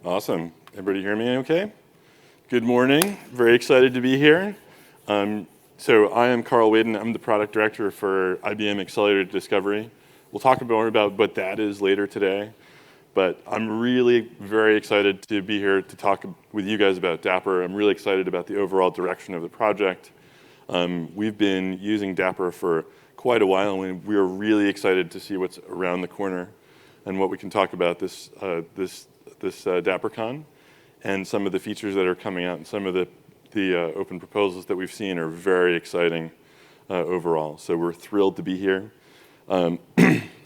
Awesome. Everybody hear me okay? Good morning. Very excited to be here. So I am Karl Wehden. I'm the product director for IBM Accelerated Discovery. We'll talk more about what that is later today. But I'm really very excited to be here to talk with you guys about Dapper. I'm really excited about the overall direction of the project. We've been using Dapper for quite a while, and we are really excited to see what's around the corner and what we can talk about this DapperCon, and some of the features that are coming out, and some of the open proposals that we've seen are very exciting overall. So we're thrilled to be here. I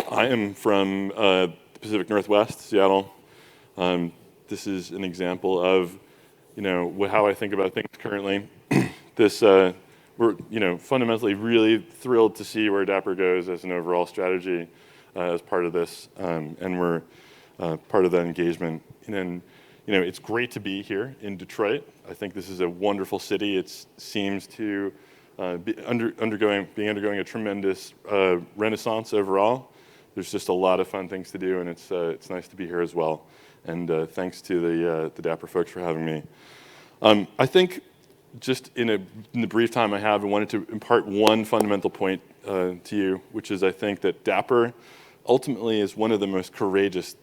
am from the Pacific Northwest, Seattle. This is an example of, how I think about things currently. We're, fundamentally really thrilled to see where Dapper goes as an overall strategy as part of this, and we're part of that engagement. And it's great to be here in Detroit. I think this is a wonderful city. It seems to be undergoing a tremendous renaissance overall. There's just a lot of fun things to do, and it's nice to be here as well. And thanks to the Dapper folks for having me. I think just in the brief time I have, I wanted to impart one fundamental point to you, which is I think that Dapper ultimately is one of the most courageous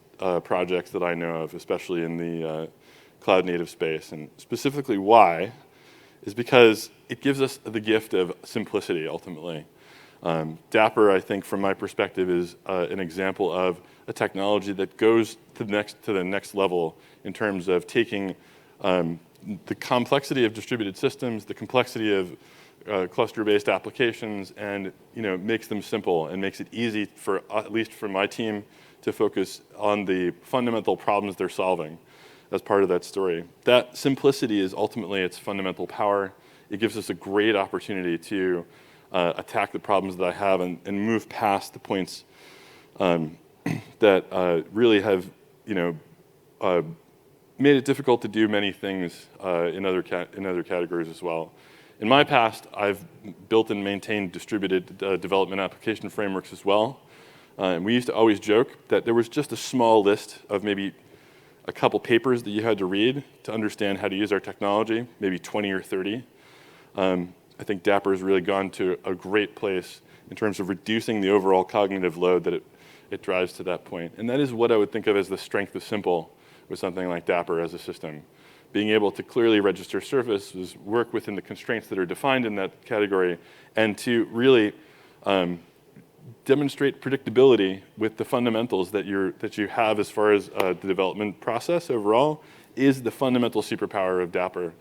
projects that I know of, especially in the cloud native space. And specifically why is because it gives us the gift of simplicity ultimately. Dapper, I think from my perspective, is an example of a technology that goes to the next level in terms of taking the complexity of distributed systems, the complexity of cluster-based applications, and makes them simple and makes it easy for, at least for my team, to focus on the fundamental problems they're solving as part of that story. That simplicity is ultimately its fundamental power. It gives us a great opportunity to attack the problems that I have and move past the points that really have made it difficult to do many things in other categories as well. In my past, I've built and maintained distributed development application frameworks as well. And we used to always joke that there was just a small list of maybe a couple papers that you had to read to understand how to use our technology, maybe 20 or 30. I think Dapper has really gone to a great place in terms of reducing the overall cognitive load that it drives to that point. And that is what I would think of as the strength of simple with something like Dapper as a system. Being able to clearly register services, work within the constraints that are defined in that category, and to really demonstrate predictability with the fundamentals that you have as far as the development process overall is the fundamental superpower of Dapper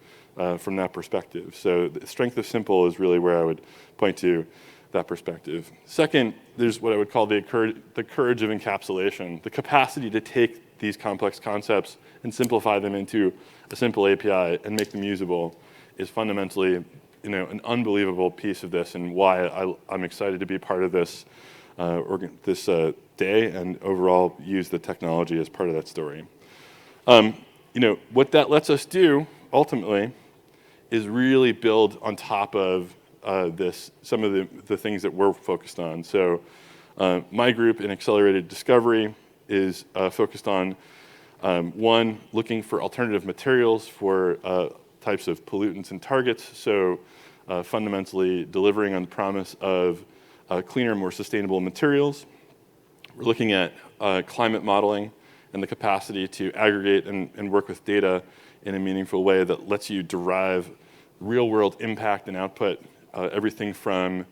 from that perspective. So the strength of simple is really where I would point to that perspective. Second, there's what I would call the courage of encapsulation, the capacity to take these complex concepts and simplify them into a simple API and make them usable is fundamentally an unbelievable piece of this, and why I'm excited to be part of this day and overall use the technology as part of that story. What that lets us do ultimately is really build on top of some of the things that we're focused on. So my group in Accelerated Discovery is focused on one, looking for alternative materials for types of pollutants and targets. So fundamentally delivering on the promise of cleaner, more sustainable materials. We're looking at climate modeling and the capacity to aggregate and work with data in a meaningful way that lets you derive real-world impact and output. Everything from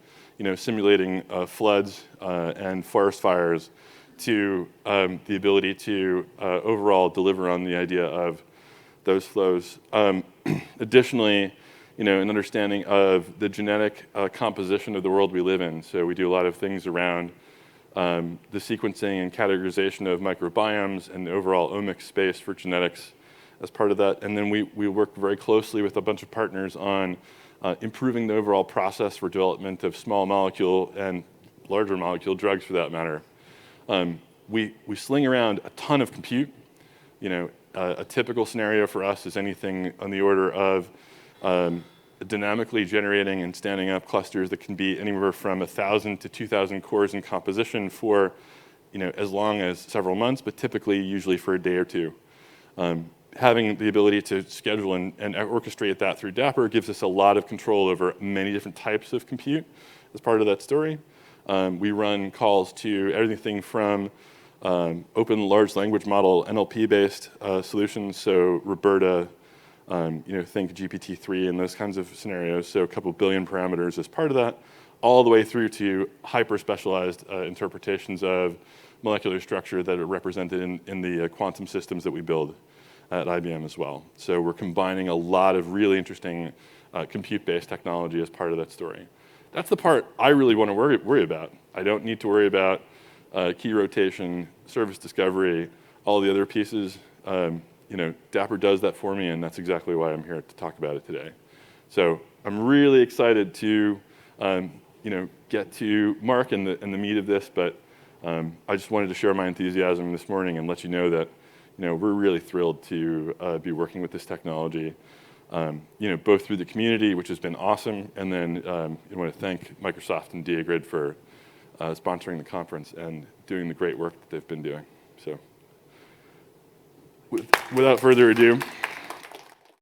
simulating floods and forest fires to the ability to overall deliver on the idea of those flows. Additionally, an understanding of the genetic composition of the world we live in. So we do a lot of things around the sequencing and categorization of microbiomes and the overall omics space for genetics as part of that. And then we work very closely with a bunch of partners on improving the overall process for development of small molecule and larger molecule drugs for that matter. We sling around a ton of compute. A typical scenario for us is anything on the order of dynamically generating and standing up clusters that can be anywhere from 1,000 to 2,000 cores in composition for as long as several months, but typically usually for a day or two. Having the ability to schedule and orchestrate that through Dapr gives us a lot of control over many different types of compute as part of that story. We run calls to everything from open large language model NLP-based solutions, so Roberta, think GPT-3 and those kinds of scenarios, so a couple billion parameters as part of that, all the way through to hyper-specialized interpretations of molecular structure that are represented in the quantum systems that we build at IBM as well. So we're combining a lot of really interesting compute-based technology as part of that story. That's the part I really want to worry about. I don't need to worry about key rotation, service discovery, all the other pieces. Dapr does that for me, and that's exactly why I'm here to talk about it today. So I'm really excited to get to Mark and the meat of this, but I just wanted to share my enthusiasm this morning and let you know that we're really thrilled to be working with this technology, both through the community, which has been awesome, and then I want to thank Microsoft and DiaGrid for sponsoring the conference and doing the great work that they've been doing. So without further ado,